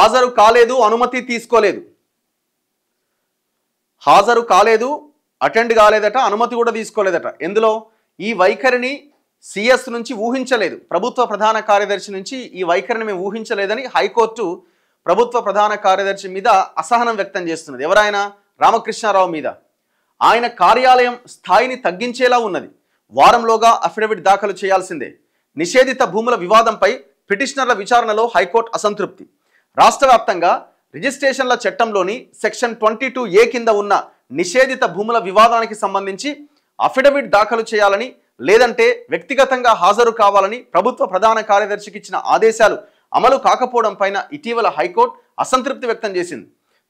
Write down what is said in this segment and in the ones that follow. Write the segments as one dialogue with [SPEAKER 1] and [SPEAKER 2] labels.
[SPEAKER 1] హాజరు కాలేదు, అనుమతి తీసుకోలేదు. హాజరు కాలేదు, అటెండ్ కాలేదట, అనుమతి కూడా తీసుకోలేదట. ఎందులో ఈ వైఖరిని సిఎస్ నుంచి ఊహించలేదు. ప్రభుత్వ ప్రధాన కార్యదర్శి నుంచి ఈ వైఖరిని మేము ఊహించలేదని హైకోర్టు ప్రభుత్వ ప్రధాన కార్యదర్శి మీద అసహనం వ్యక్తం చేస్తున్నది. ఎవరైనా రామకృష్ణారావు మీద. ఆయన కార్యాలయం స్థాయిని తగ్గించేలా ఉన్నది. వారంలోగా అఫిడవిట్ దాఖలు చేయాల్సిందే. నిషేధిత భూముల వివాదంపై పిటిషనర్ల విచారణలో హైకోర్టు అసంతృప్తి. రాష్ట్ర వ్యాప్తంగా రిజిస్ట్రేషన్ల చట్టంలోని సెక్షన్ 22A కింద ఉన్న నిషేధిత భూముల వివాదానికి సంబంధించి అఫిడవిట్ దాఖలు చేయాలని, లేదంటే వ్యక్తిగతంగా హాజరు కావాలని ప్రభుత్వ ప్రధాన కార్యదర్శికి ఇచ్చిన ఆదేశాలు అమలు కాకపోవడం పైన ఇటీవల హైకోర్టు అసంతృప్తి వ్యక్తం చేసింది.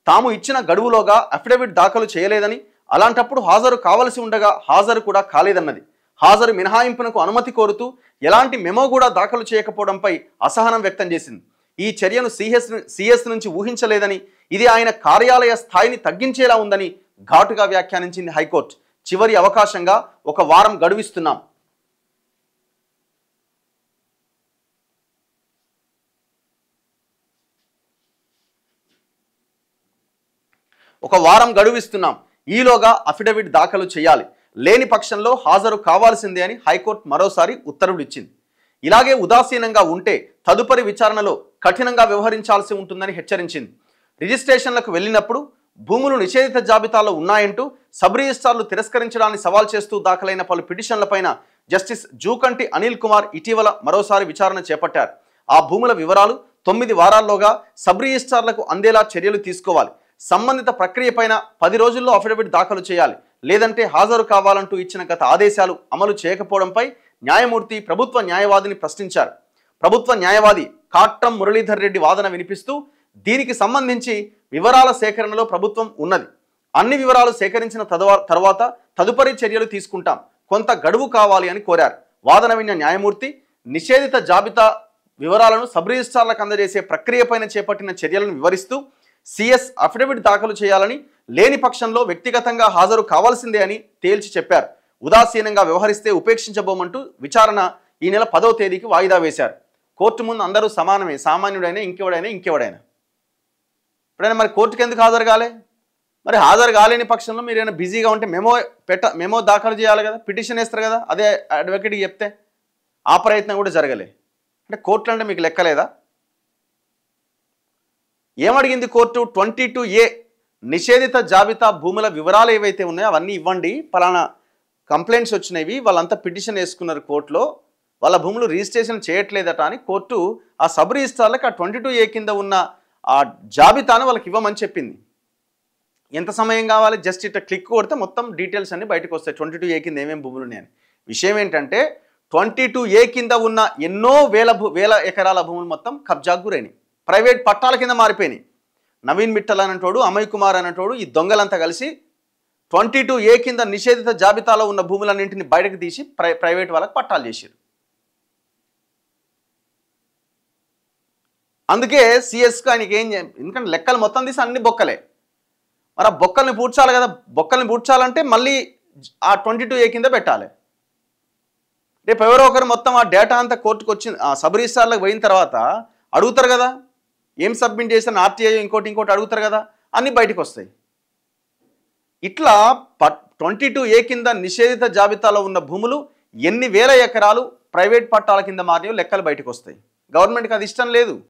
[SPEAKER 1] తాము ఇచ్చిన గడువులోగా అఫిడవిట్ దాఖలు చేయలేదని, అలాంటప్పుడు హాజరు కావలసి ఉండగా హాజరు కూడా కాలేదన్నది. హాజరు మినహాయింపునకు అనుమతి కోరుతూ ఎలాంటి మెమో కూడా దాఖలు చేయకపోవడంపై అసహనం వ్యక్తం చేసింది. ఈ చర్యను సిఎస్ నుంచి ఊహించలేదని, ఇది ఆయన కార్యాలయ స్థాయిని తగ్గించేలా ఉందని ఘాటుగా వ్యాఖ్యానించింది హైకోర్టు. చివరి అవకాశంగా 1 వారం గడువిస్తున్నాం. ఈలోగా అఫిడవిట్ దాఖలు చేయాలి. లేని పక్షంలో హాజరు కావాల్సిందే అని హైకోర్టు మరోసారి ఉత్తర్వులు ఇచ్చింది. ఇలాగే ఉదాసీనంగా ఉంటే తదుపరి విచారణలో కఠినంగా వ్యవహరించాల్సి ఉంటుందని హెచ్చరించింది. రిజిస్ట్రేషన్లకు వెళ్ళినప్పుడు భూములు నిషేధిత జాబితాలో ఉన్నాయంటూ సబ్ రిజిస్ట్రార్లు తిరస్కరించడాన్ని సవాల్ చేస్తూ దాఖలైన పలు పిటిషన్లపైన జస్టిస్ జూకంటి అనిల్ కుమార్ ఇటీవల మరోసారి విచారణ చేపట్టారు. ఆ భూముల వివరాలు 9 వారాల్లోగా సబ్ రిజిస్ట్రార్లకు అందేలా చర్యలు తీసుకోవాలి. సంబంధిత ప్రక్రియపైన 10 రోజుల్లో అఫిడవిట్ దాఖలు చేయాలి. లేదంటే హాజరు కావాలంటూ ఇచ్చిన గత ఆదేశాలు అమలు చేయకపోవడంపై న్యాయమూర్తి ప్రభుత్వ న్యాయవాదిని ప్రశ్నించారు. ప్రభుత్వ న్యాయవాది కాట్రం మురళీధర్ రెడ్డి వాదన వినిపిస్తూ, దీనికి సంబంధించి వివరాల సేకరణలో ప్రభుత్వం ఉన్నది. అన్ని వివరాలు సేకరించిన తర్వాత తదుపరి చర్యలు తీసుకుంటాం. కొంత గడువు కావాలి అని కోరారు. వాదన విన్న న్యాయమూర్తి నిషేధిత జాబితా వివరాలను సబ్ రిజిస్ట్రార్లకు అందజేసే ప్రక్రియపైన చేపట్టిన చర్యలను వివరిస్తూ సిఎస్ అఫిడవిట్ దాఖలు చేయాలని, లేని పక్షంలో వ్యక్తిగతంగా హాజరు కావాల్సిందే అని తేల్చి చెప్పారు. ఉదాసీనంగా వ్యవహరిస్తే ఉపేక్షించబోమంటూ విచారణ ఈ నెల 10వ తేదీకి వాయిదా వేశారు. కోర్టు ముందు అందరూ సమానమే, సామాన్యుడైనా ఇంకెవడైనా. ఇప్పుడైనా మరి కోర్టుకు ఎందుకు హాజరు కాలే? మరి హాజరు కాలేని పక్షంలో మీరు ఏమైనా బిజీగా ఉంటే మెమో దాఖలు చేయాలి కదా, పిటిషన్ వేస్తారు కదా. అదే అడ్వకేట్కి చెప్తే ఆ ప్రయత్నం కూడా జరగలే. అంటే కోర్టులు అంటే మీకు లెక్కలేదా? ఏమడిగింది కోర్టు? 22A నిషేధిత జాబితా భూముల వివరాలు ఏవైతే ఉన్నాయో అవన్నీ ఇవ్వండి, పలానా కంప్లైంట్స్ వచ్చినవి, వాళ్ళంతా పిటిషన్ వేసుకున్నారు కోర్టులో, వాళ్ళ భూములు రిజిస్ట్రేషన్ చేయట్లేదట అని కోర్టు ఆ సబ్ రిజిస్ట్రార్లకు ఆ 22A కింద ఉన్న ఆ జాబితాను వాళ్ళకి ఇవ్వమని చెప్పింది. ఎంత సమయం కావాలి? జస్ట్ ఇట్లా క్లిక్ కొడితే మొత్తం డీటెయిల్స్ అన్ని బయటకు వస్తాయి. 22A కింద ఏమేమి భూములు ఉన్నాయని. విషయం ఏంటంటే 22A కింద ఉన్న ఎన్నో వేల ఎకరాల భూములు మొత్తం కబ్జాకు గురైనాయి, ప్రైవేట్ పట్టాల కింద మారిపోయినాయి. నవీన్ మిట్టల్ అన్నటోడు, అమయ్ కుమార్ అన్నటోడు, ఈ దొంగలంతా కలిసి 22A కింద నిషేధిత జాబితాలో ఉన్న భూములన్నింటినీ బయటకు తీసి ప్రైవేట్ వాళ్ళకి పట్టాలు చేశారు. అందుకే సిఎస్కు ఆయనకి ఎందుకంటే లెక్కలు మొత్తం తీసి అన్ని బొక్కలే. మరి ఆ బొక్కల్ని పూడ్చాలి కదా. బొక్కల్ని పూడ్చాలంటే మళ్ళీ ఆ 22A కింద పెట్టాలి. రేపు ఎవరో ఒకరు మొత్తం ఆ డేటా అంతా కోర్టుకు వచ్చింది, ఆ సబ్ రిజిస్ట్రార్లకు పోయిన తర్వాత అడుగుతారు కదా, ఏం సబ్మిట్ చేసిన ఆర్టీఐ ఇంకోటి అడుగుతారు కదా, అన్నీ బయటకు వస్తాయి. ఇట్లా 22A కింద నిషేధిత జాబితాలో ఉన్న భూములు ఎన్ని వేల ఎకరాలు ప్రైవేట్ పట్టాల కింద మారినాయో లెక్కలు బయటకు వస్తాయి. గవర్నమెంట్కి అది ఇష్టం లేదు.